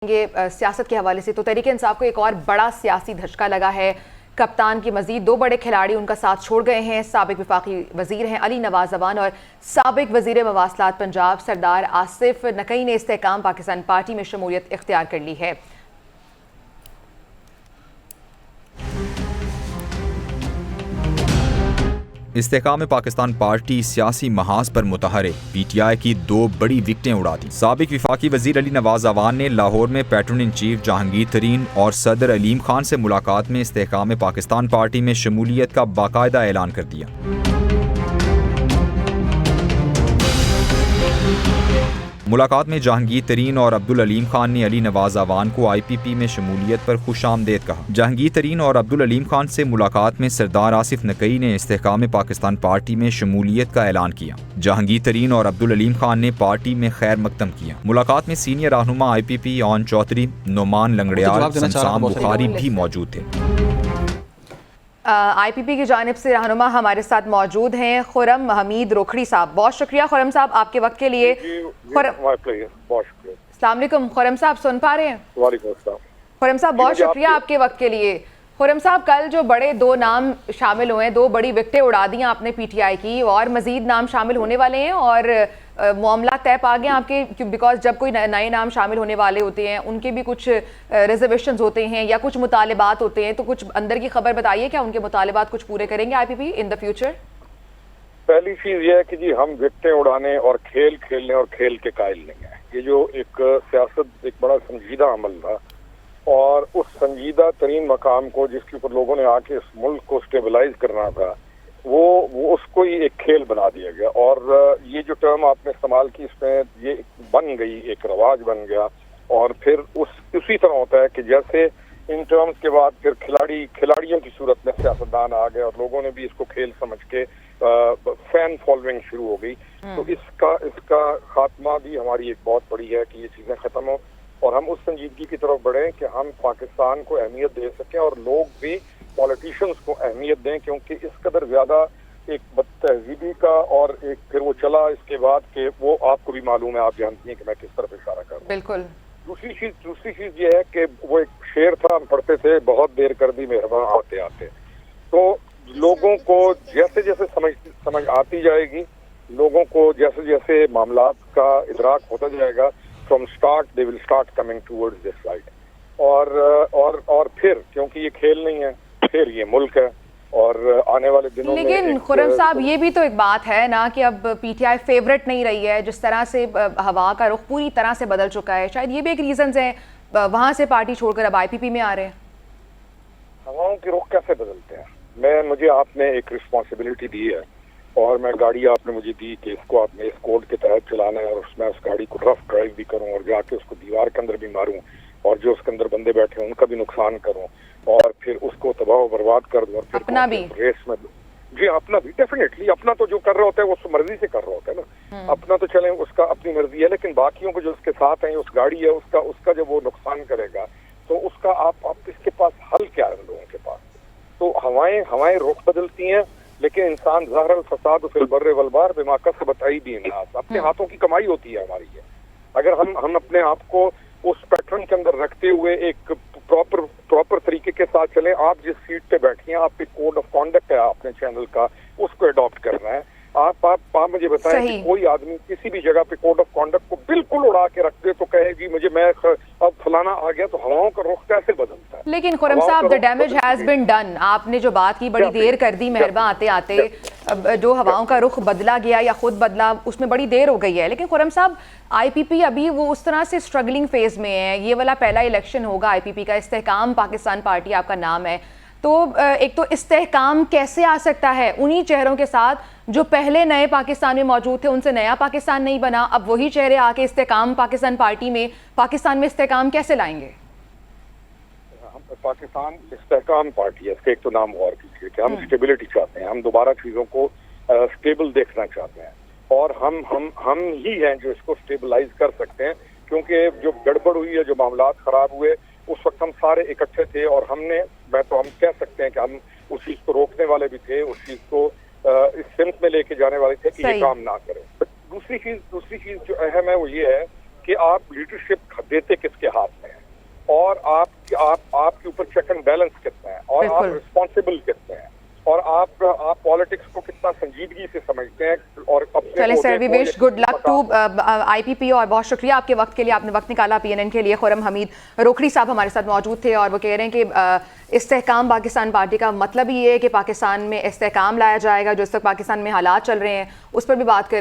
सियासत के हवाले से तो तहरीक इंसाफ को एक और बड़ा सियासी धचका लगा है। कप्तान की मजीद दो बड़े खिलाड़ी उनका साथ छोड़ गए हैं। साबिक वफाकी वजीर हैं अली नवाज अवान और साबिक वजीर मवासलात पंजाब सरदार आसिफ नकई ने इस्तेहकाम पाकिस्तान पार्टी में शमूलियत इख्तियार कर ली है। इस्तेहकाम पाकिस्तान पार्टी सियासी महाज पर मुतहरिक PTI की दो बड़ी विकटें उड़ा दी। साबिक वफाकी वजीर अली नवाज अवान ने लाहौर में पैट्रन इन चीफ जहांगीर तरीन और सदर अलीम खान से मुलाकात में इस्तेहकाम पाकिस्तान पार्टी में शमूलियत का बाकायदा ऐलान कर दिया। मुलाकात में जहांगीर तरीन और अब्दुल अलीम खान ने अली नवाज अवान को IPP में शमूलियत पर खुशामदेद कहा। जहांगीर तरीन और अब्दुल अलीम खान से मुलाकात में सरदार आसिफ नकई ने इस्तेहकाम पाकिस्तान पार्टी में शमूलियत का ऐलान किया। जहांगीर तरीन और अब्दुल अलीम खान ने पार्टी में खैर मकदम किया। मुलाकात में सीनियर रहनुमा IPP ऑन चौधरी, नोमान लंगड़ियाल, संसाम बुखारी भी मौजूद थे। IPP की जानिब से रहनुमा हमारे साथ मौजूद हैं खुरम हमीद रोखड़ी साहब। बहुत शुक्रिया खुरम साहब आपके वक्त के लिए। अस्सलाम वालेकुम खुरम साहब, सुन पा रहे हैं? खुरम साहब बहुत शुक्रिया आपके वक्त के लिए। खुरम साहब कल जो बड़े दो नाम शामिल हुए, दो बड़ी विकटें उड़ा दी आपने PTI की और मजीद नाम शामिल होने वाले हैं और मामला तय पा गए आपके, बिकॉज जब कोई नए नाम शामिल होने वाले होते हैं उनके भी कुछ रिजर्वेशंस होते हैं या कुछ मुतालिबात होते हैं, तो कुछ अंदर की खबर बताइए, क्या उनके मुतालिबात कुछ पूरे करेंगे IPP इन द फ्यूचर? पहली चीज ये है कि जी हम विकटें उड़ाने और खेल खेलने और खेल के कायल नहीं है। ये जो एक सियासत एक बड़ा संजीदा अमल था और उस संजीदा तरीन मकाम को जिसके ऊपर लोगों ने आके इस मुल्क को स्टेबलाइज करना था वो उसको ही एक खेल बना दिया गया। और ये जो टर्म आपने इस्तेमाल की इसमें ये बन गई, एक रवाज बन गया। और फिर उसी तरह होता है कि जैसे इन टर्म्स के बाद फिर खिलाड़ियों की सूरत में सियासतदान आ गए और लोगों ने भी इसको खेल समझ के फैन फॉलोइंग शुरू हो गई। तो इसका खात्मा भी हमारी एक बहुत बड़ी है कि ये चीजें खत्म हो और हम उस संजीदगी की तरफ बढ़े कि हम पाकिस्तान को अहमियत दे सकें और लोग भी पॉलिटिशियंस को अहमियत दें, क्योंकि इस कदर ज्यादा एक बदतहजीबी का और एक फिर वो चला इसके बाद कि वो आपको भी मालूम है, आप जानती हैं कि मैं किस तरफ इशारा कर रहा हूं। बिल्कुल। दूसरी चीज ये है कि वो एक शेर था, हम पढ़ते थे, बहुत देर कर दी मेहरबान आते आते। तो लोगों को जैसे जैसे समझ आती जाएगी, लोगों को जैसे जैसे मामलात का इदराक होता जाएगा, from start they will start coming towards this side. और फिर क्योंकि ये खेल नहीं है, फिर ये मुल्क है और आने वाले दिनों में। लेकिन खुरम साहब ये भी तो एक बात है ना कि अब PTI फेवरेट नहीं रही है, जिस तरह से हवा का रुख पूरी तरह से बदल चुका है, शायद ये भी एक रीजन है वहां से पार्टी छोड़कर अब IPP में आ रहे हैं। हवाओं के रुख कैसे बदलते हैं? मुझे आपने एक रिस्पॉन्सिबिलिटी दी है और मैं गाड़ी आपने मुझे दी कि इसको आपने इस कोड के तहत चलाना है और उसमें उस गाड़ी को रफ ड्राइव भी करूं और जाके उसको दीवार के अंदर भी मारूं और जो उसके अंदर बंदे बैठे हैं उनका भी नुकसान करूं और फिर उसको तबाह बर्बाद कर दूं और फिर अपना भी रेस में जी अपना भी डेफिनेटली अपना तो जो कर रहा होता है वो उस मर्जी से कर रहा होता है ना, अपना तो चले उसका अपनी मर्जी है, लेकिन बाकियों को जो उसके साथ है उस गाड़ी है उसका जब वो नुकसान करेगा तो उसका आप इसके पास हल क्या है लोगों के पास? तो हवाएं रुख बदलती हैं, लेकिन इंसान ज़ाहिर फसाद फिल बर्रे वल बहर बिमा कसबत अयदीन नास, अपने हाथों की कमाई होती है हमारी है। अगर हम अपने आप को उस पैटर्न के अंदर रखते हुए एक प्रॉपर तरीके के साथ चलें, आप जिस सीट पे बैठी हैं, आपके कोड ऑफ कॉन्डक्ट है अपने चैनल का, उसको अडॉप्ट करना है। आप मुझे बताएं कि कोई आदमी किसी भी जगह पे कोड ऑफ कॉन्डक्ट को बिल्कुल उड़ा के रख दे तो कहेगी मैं अब फलाना आ गया, तो हवाओं का रुख कैसे बदलता है? लेकिन Khurram sahab the damage has been done. आपने जो बात की बड़ी देर कर दी मेहरबान आते आते, जो हवाओं का रुख बदला गया या खुद बदला उसमें बड़ी देर हो गई है। लेकिन खुरम साहब IPP अभी वो उस तरह से स्ट्रगलिंग फेज में है, ये वाला पहला इलेक्शन होगा IPP का, इस्तेहकाम पाकिस्तान पार्टी आपका नाम है, तो एक तो इस्तेहकाम कैसे आ सकता है उन्हीं चेहरों के साथ जो पहले नए पाकिस्तान में मौजूद थे, उनसे नया पाकिस्तान नहीं बना, अब वही चेहरे आके इस्तेहकाम पाकिस्तान पार्टी में पाकिस्तान में इस्तेहकाम कैसे लाएंगे? पाकिस्तान इस्तेहकाम पार्टी है, इसका एक तो नाम गौर कीजिए कि हम स्टेबिलिटी चाहते हैं, हम दोबारा चीजों को स्टेबल देखना चाहते हैं और हम ही हैं जो इसको स्टेबलाइज कर सकते हैं, क्योंकि जो गड़बड़ हुई है, जो मामलात खराब हुए, उस वक्त हम सारे इकट्ठे थे और हम कह सकते हैं कि हम उस चीज को रोकने वाले भी थे, उस चीज को इस सिमत में लेके जाने वाले थे कि ये काम ना करें। दूसरी चीज जो अहम है वो ये है کہ آپ لیڈرشپ دیتے کس کے ہاتھ میں ہیں اور آپ کے اوپر چیک اینڈ بیلنس کتنا ہے اور آپ رسپانسبل کتنے ہیں اور آپ پالیٹکس کو کتنا سنجیدگی سے سمجھتے ہیں اور اپنے چلیں سر وی وش گڈ لک ٹو آئی پی پی اور بہت شکریہ آپ کے وقت کے لیے، آپ نے وقت نکالا پی این این کے لیے۔ خرم حمید روکھڑی صاحب ہمارے ساتھ موجود تھے اور وہ کہہ رہے ہیں کہ استحکام پاکستان پارٹی کا مطلب ہی یہ ہے کہ پاکستان میں استحکام لایا جائے گا، جو اس وقت پاکستان میں حالات چل رہے ہیں اس پر بھی بات کریں۔